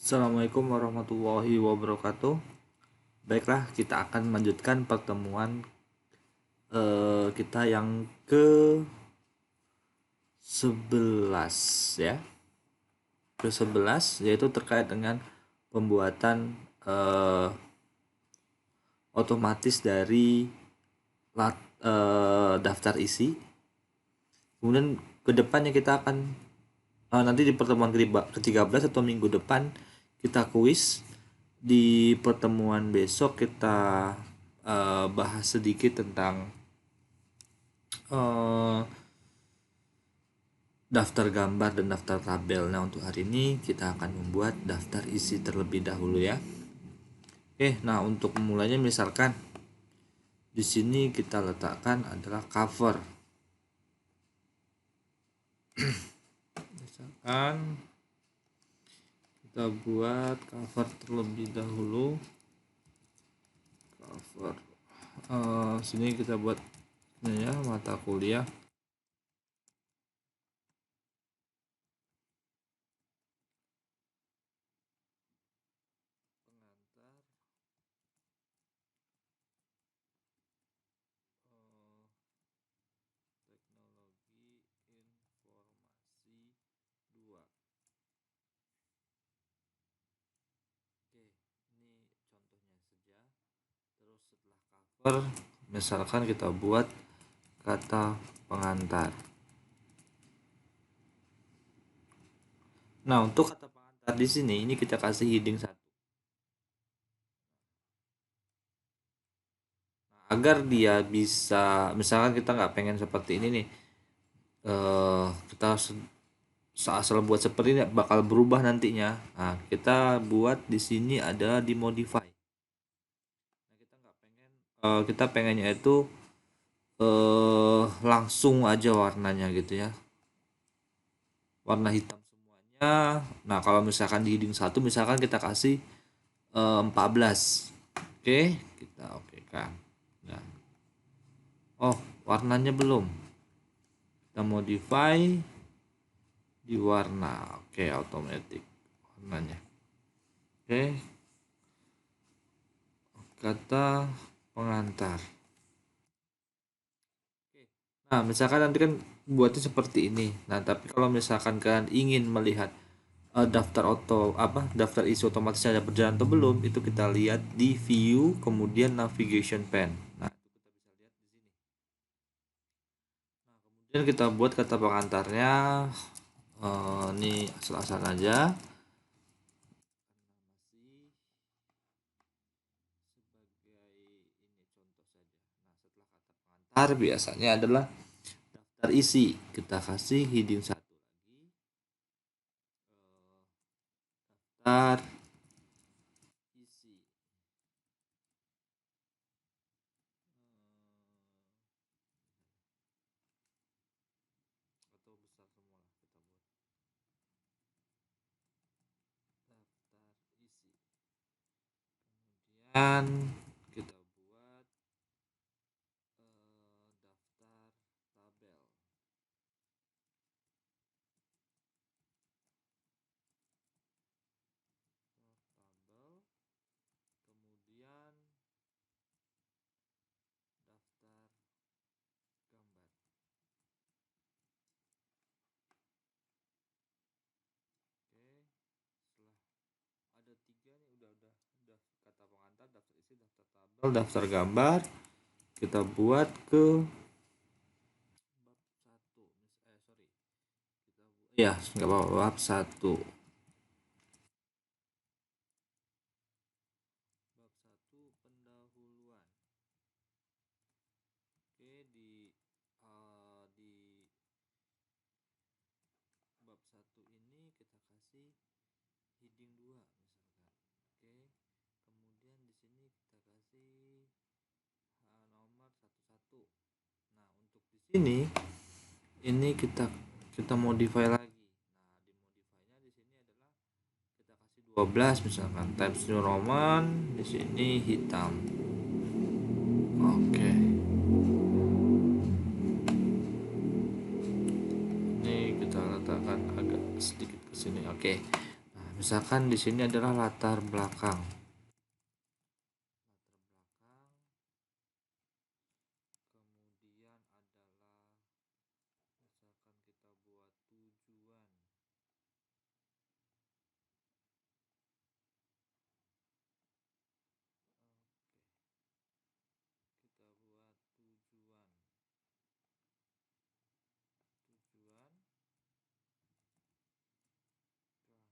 Assalamualaikum warahmatullahi wabarakatuh. Baiklah, kita akan melanjutkan pertemuan kita yang ke 11 ya. Ke 11 yaitu terkait dengan pembuatan otomatis dari daftar isi. Kemudian kedepannya kita akan nanti di pertemuan ke-13 atau minggu depan kita kuis. Di pertemuan besok kita bahas sedikit tentang uh, daftar gambar dan daftar tabel. Nah, untuk hari ini kita akan membuat daftar isi terlebih dahulu ya. Oke, nah untuk memulainya misalkan di sini kita letakkan adalah cover. Misalkan kita buat cover terlebih dahulu. Cover. Sini kita buat ya mata kuliah. Misalkan kita buat kata pengantar. Nah, untuk kata pengantar di sini ini kita kasih heading 1. Nah, agar dia bisa, misalkan kita nggak pengen seperti ini nih, kita asal buat seperti ini bakal berubah nantinya. Nah, kita buat di sini ada di modify. Nah, kita nggak pengen, kita pengennya itu langsung aja warnanya gitu ya, warna hitam semuanya. Nah, kalau misalkan di heading 1 misalkan kita kasih 14. Oke, kita oke kan. Nah, oh, warnanya belum. Kita modify di warna. Oke, automatic warnanya. Oke. Kata pengantar. Nah, misalkan nanti kan buatnya seperti ini. Nah, tapi kalau misalkan kalian ingin melihat daftar isi otomatisnya ada berjalan atau belum, itu kita lihat di view kemudian navigation pane. Nah, itu kita bisa lihat di sini. Nah, kemudian kita buat kata pengantarnya ini asal-asalan aja. Pengantar biasanya adalah daftar isi. Kita kasih heading 1 lagi. Daftar isi. Atau besar semua lah kita buat. Daftar isi. Kemudian kita buat daftar tabel. Tabel. Kemudian daftar gambar. Oke, setelah ada 3 nih udah kata pengantar, daftar isi, daftar tabel, daftar gambar. Kita buat ke bab 1. Ya, nggak apa-apa, bab 1. Bab 1 pendahuluan. Oke, di bab 1 ini kita kasih heading 2 misalkan. Oke. Kemudian di sini kita kasih nomor 11. Nah, untuk di sini ini kita modify lagi. Nah, di modify-nya di sini adalah kita kasih 12 misalkan, Times New Roman, di sini hitam. Oke. Ini kita letakkan agak sedikit ke sini. Oke. Nah, Misalkan di sini adalah latar belakang. Kemudian adalah misalkan kita buat tujuan. Kita buat tujuan.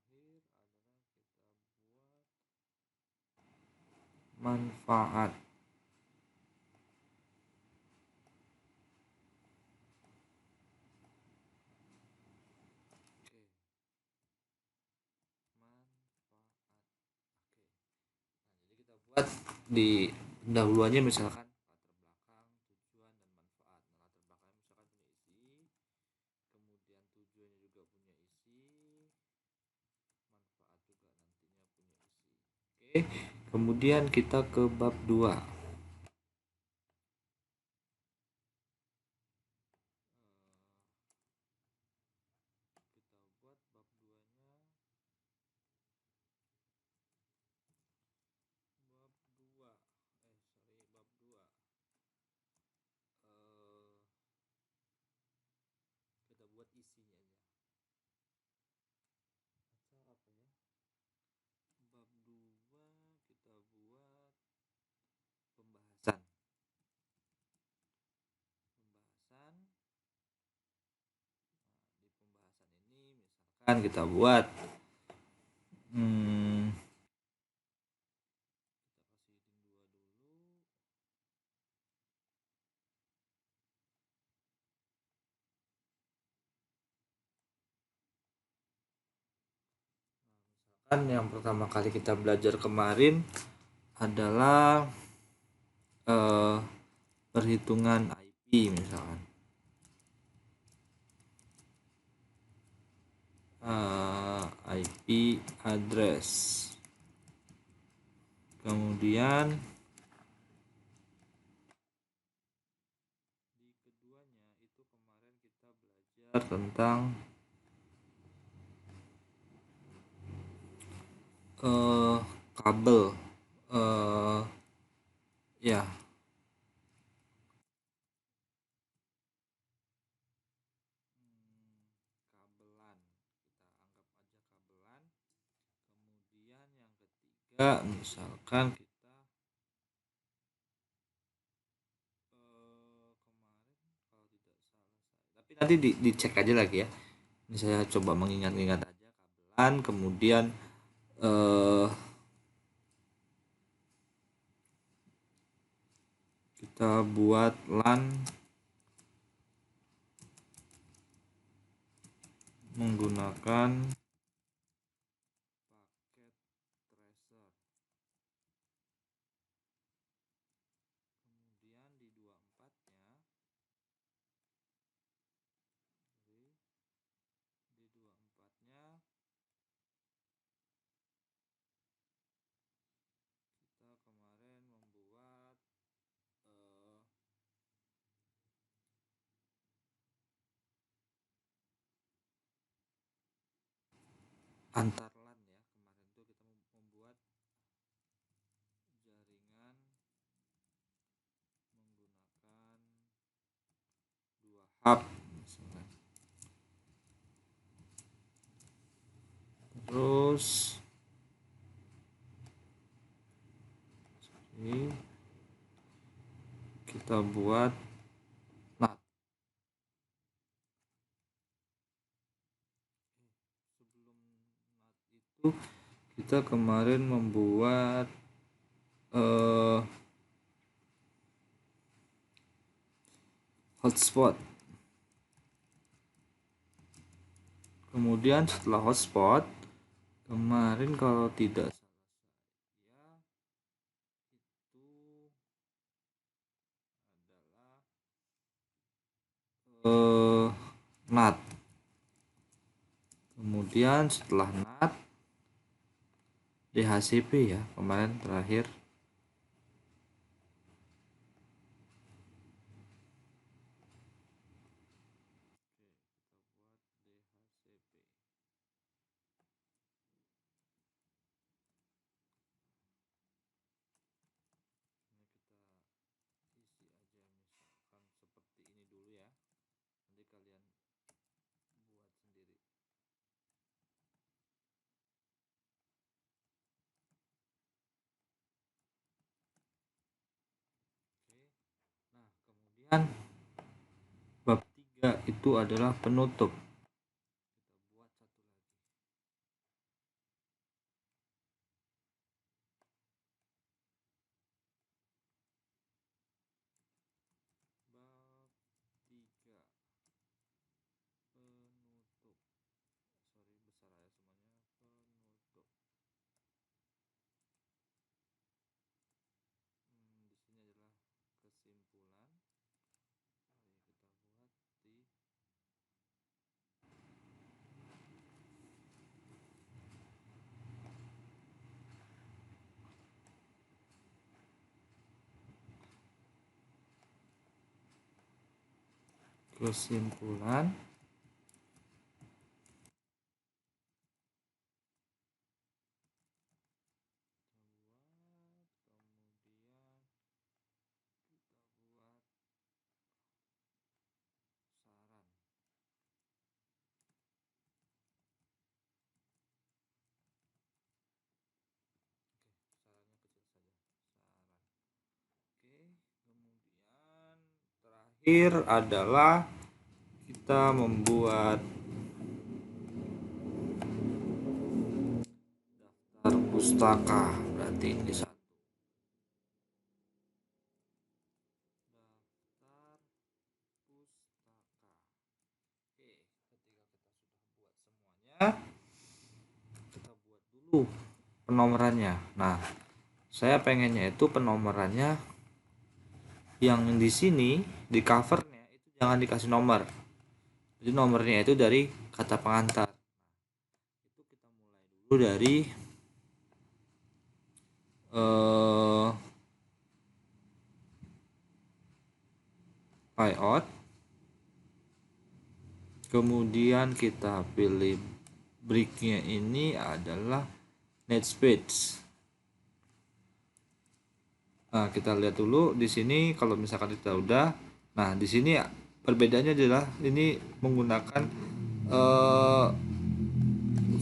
Terakhir adalah kita buat manfaat. Oke, manfaat. Oke. Nah, jadi kita buat di pendahuluannya misalkan latar belakang, tujuan, dan manfaat. Nah, latar belakangnya misalkan punya isi, kemudian tujuannya juga punya isi, manfaat juga nantinya punya isi. Oke, kemudian kita ke bab 2. Kita buat bab 2-nya. Bab 2. Bab 2. Kita buat isinya aja. Atau apa ya? Bab 2 kita buat pembahasan. Pembahasan. Nah, di pembahasan ini misalkan kita buat kita kasih heading 2 dulu. Nah, misalkan yang pertama kali kita belajar kemarin adalah perhitungan IP misalkan. IP address. Kemudian di keduanya itu kemarin kita belajar tentang kabel, ya, kabelan, kita anggap aja kabelan. Kemudian yang ketiga misalkan kita kemarin kalau tidak salah tapi nanti dicek aja lagi ya. Ini saya coba mengingat-ingat aja kabelan, kemudian kita buat LAN menggunakan paket tracer. Kemudian di 24-nya kita kemarin membuat antar LAN ya. Kemarin tuh kita membuat jaringan menggunakan 2 hub misalnya. Terus ini kita buat NAT. Sebelum NAT itu kita kemarin membuat hotspot. Kemudian setelah hotspot kemarin kalau tidak salah saya itu adalah NAT. Kemudian setelah NAT DHCP ya kemarin terakhir. Kemudian bab 3 itu adalah penutup. Kita buat satu lagi. Bab 3 penutup. Sorry, besar ya semuanya. Penutup. Di sini adalah kesimpulan. Mari kita buat di kesimpulan. Kemudian terakhir adalah kita membuat daftar pustaka. Berarti ini satu. Daftar pustaka. Oke, ketika kita sudah buat semuanya, kita buat dulu penomorannya. Nah, saya pengennya itu penomorannya yang di sini di covernya itu jangan dikasih nomor. Jadi nomornya itu dari kata pengantar. Itu kita mulai dulu dari layout. Kemudian kita pilih breaknya ini adalah next page. Nah, kita lihat dulu di sini kalau misalkan kita udah, nah di sini perbedaannya adalah ini menggunakan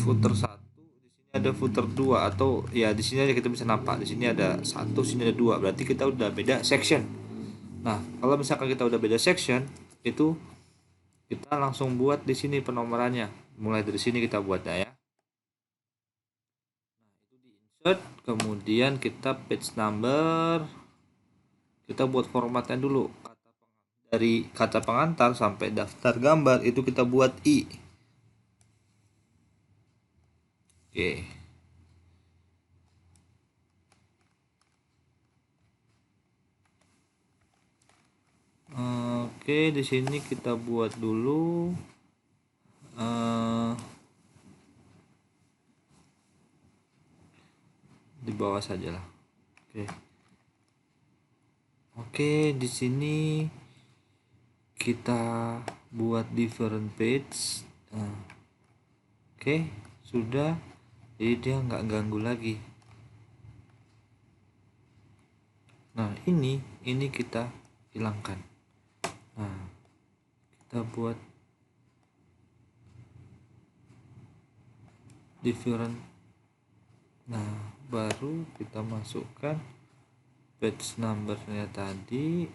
footer 1, di sini ada footer 2 atau ya di sini aja kita bisa nampak di sini ada 1, sini ada 2. Berarti kita udah beda section. Nah, kalau misalkan kita udah beda section, itu kita langsung buat di sini penomorannya. Mulai dari sini kita buatnya ya. Nah, itu di insert, kemudian kita page number. Kita buat formatnya dulu. Dari kata pengantar sampai daftar gambar itu kita buat I. Oke. Oke, di sini kita buat dulu di bawah saja lah. Oke. Oke, di sini kita buat different page. Oke, sudah. Jadi dia nggak ganggu lagi. Nah, ini kita hilangkan. Nah, kita buat different. Nah, baru kita masukkan page numbernya tadi.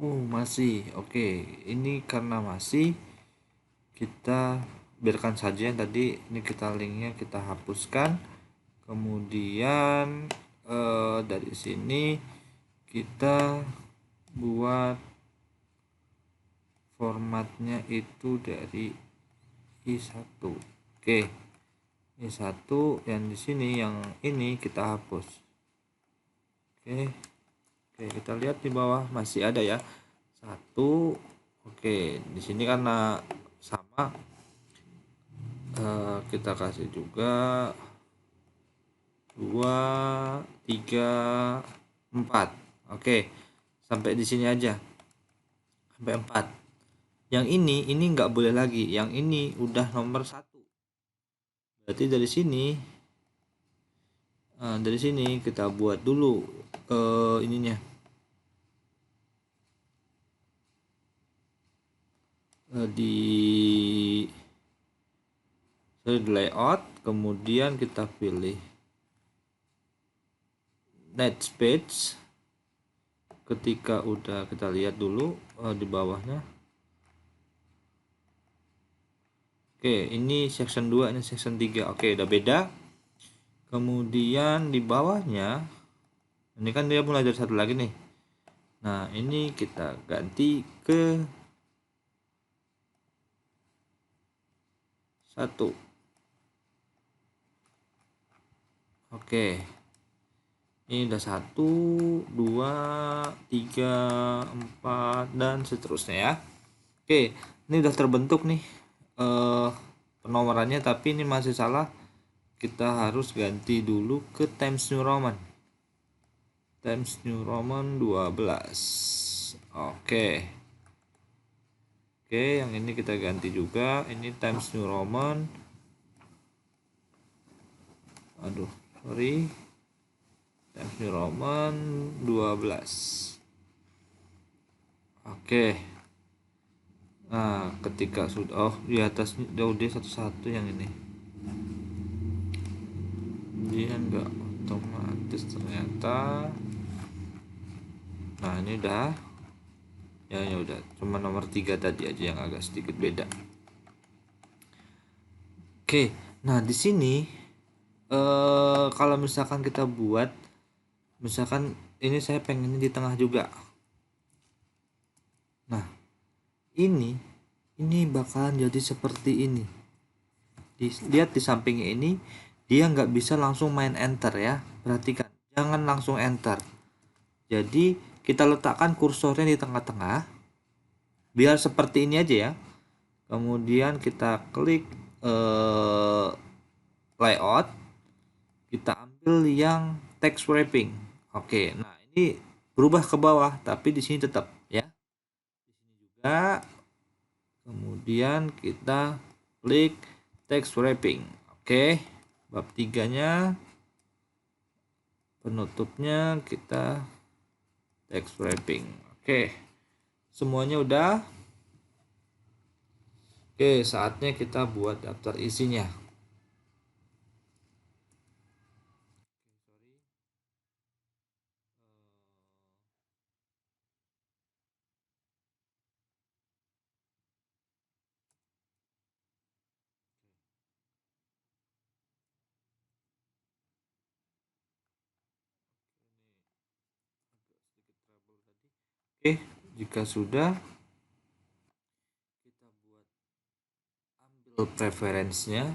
Masih. Oke, ini karena masih, kita biarkan saja yang tadi. Ini kita linknya kita hapuskan. Kemudian dari sini kita buat formatnya itu dari I1. Oke. I1 yang di sini, yang ini kita hapus. Oke, kita lihat di bawah masih ada ya. 1. Oke, di sini karena sama, kita kasih juga 2, 3, 4. Oke, sampai di sini aja, sampai 4. Yang ini nggak boleh lagi, yang ini udah nomor 1. Berarti dari sini kita buat dulu ininya, di dari layout, kemudian kita pilih next page. Ketika udah, kita lihat dulu di bawahnya. Oke, ini section 2, ini section 3. Oke, udah beda. Kemudian di bawahnya, ini kan dia mulai dari satu lagi nih. Nah, ini kita ganti ke 1. Oke. Ini udah 1, 2, 3, 4, dan seterusnya ya. Oke, ini udah terbentuk nih penomorannya, tapi ini masih salah. Kita harus ganti dulu ke Times New Roman. Times New Roman 12. Oke. Oke, yang ini kita ganti juga. Ini Times New Roman. Aduh, sorry. Times New Roman 12. Oke. Nah, ketika sudah di atas dia satu-satu yang ini. Dia enggak otomatis ternyata. Nah, ini udah. Ya udah, cuma nomor 3 tadi aja yang agak sedikit beda. Oke. Nah, di sini kalau misalkan kita buat, misalkan ini saya pengennya di tengah juga. Nah, ini bakalan jadi seperti ini. Lihat di sampingnya ini, dia nggak bisa langsung main enter ya. Perhatikan, jangan langsung enter. Jadi kita letakkan kursornya di tengah-tengah, biar seperti ini aja ya. Kemudian kita klik layout, kita ambil yang text wrapping. Oke, nah ini berubah ke bawah, tapi di sini tetap ya. Di sini juga. Kemudian kita klik text wrapping. Oke, bab 3-nya, penutupnya kita text wrapping. Oke, semuanya udah. Oke, saatnya kita buat daftar isinya. Oke, jika sudah, kita buat, ambil preferensinya.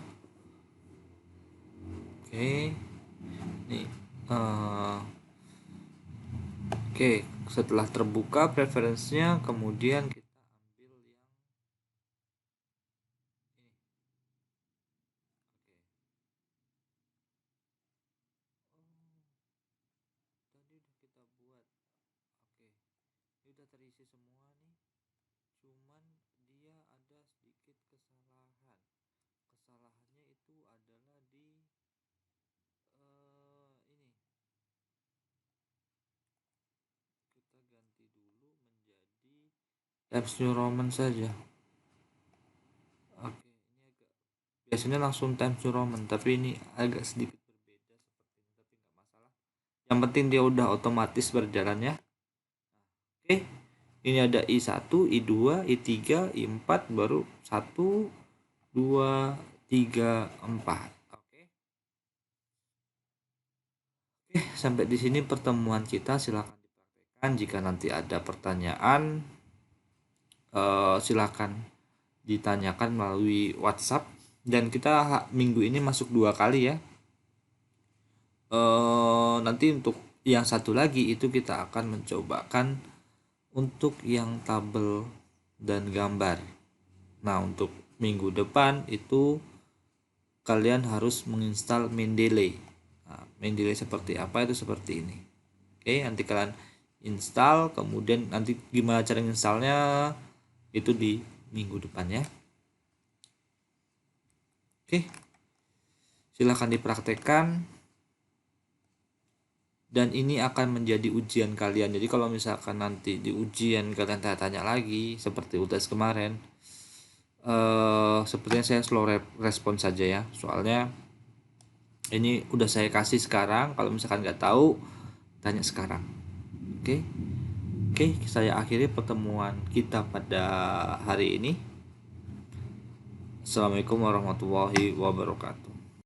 Oke, nih. Oke, setelah terbuka preferensinya, kemudian kita ambil yang ini. Tadi udah kita buat. Oke, ini udah terisi semua nih. Cuman dia ada sedikit kesalahan. Kesalahannya itu adalah di ini. Kita ganti dulu menjadi Times New Roman saja. Oke, ini agak, biasanya langsung Times New Roman, tapi ini agak sedikit berbeda seperti ini, tapi nggak masalah. Yang penting dia udah otomatis berjalan ya. Oke, ini ada I1, I2, I3, I4, baru 1, 2, 3, 4. Oke. Oke, sampai di sini pertemuan kita. Silakan dipraktekkan. Jika nanti ada pertanyaan, silakan ditanyakan melalui WhatsApp. Dan kita minggu ini masuk 2 kali ya. Nanti untuk yang satu lagi itu kita akan mencobakan untuk yang tabel dan gambar. Nah, untuk minggu depan itu kalian harus menginstal Mendeley. Nah, Mendeley seperti apa, itu seperti ini. Oke, nanti kalian install, kemudian nanti gimana cara installnya itu di minggu depan ya. Oke, silahkan dipraktekkan. Dan ini akan menjadi ujian kalian. Jadi kalau misalkan nanti di ujian kalian tanya lagi seperti UTS kemarin, sepertinya saya slow respon saja ya, soalnya ini udah saya kasih sekarang. Kalau misalkan nggak tahu, tanya sekarang. Oke, saya akhiri pertemuan kita pada hari ini. Assalamualaikum warahmatullahi wabarakatuh.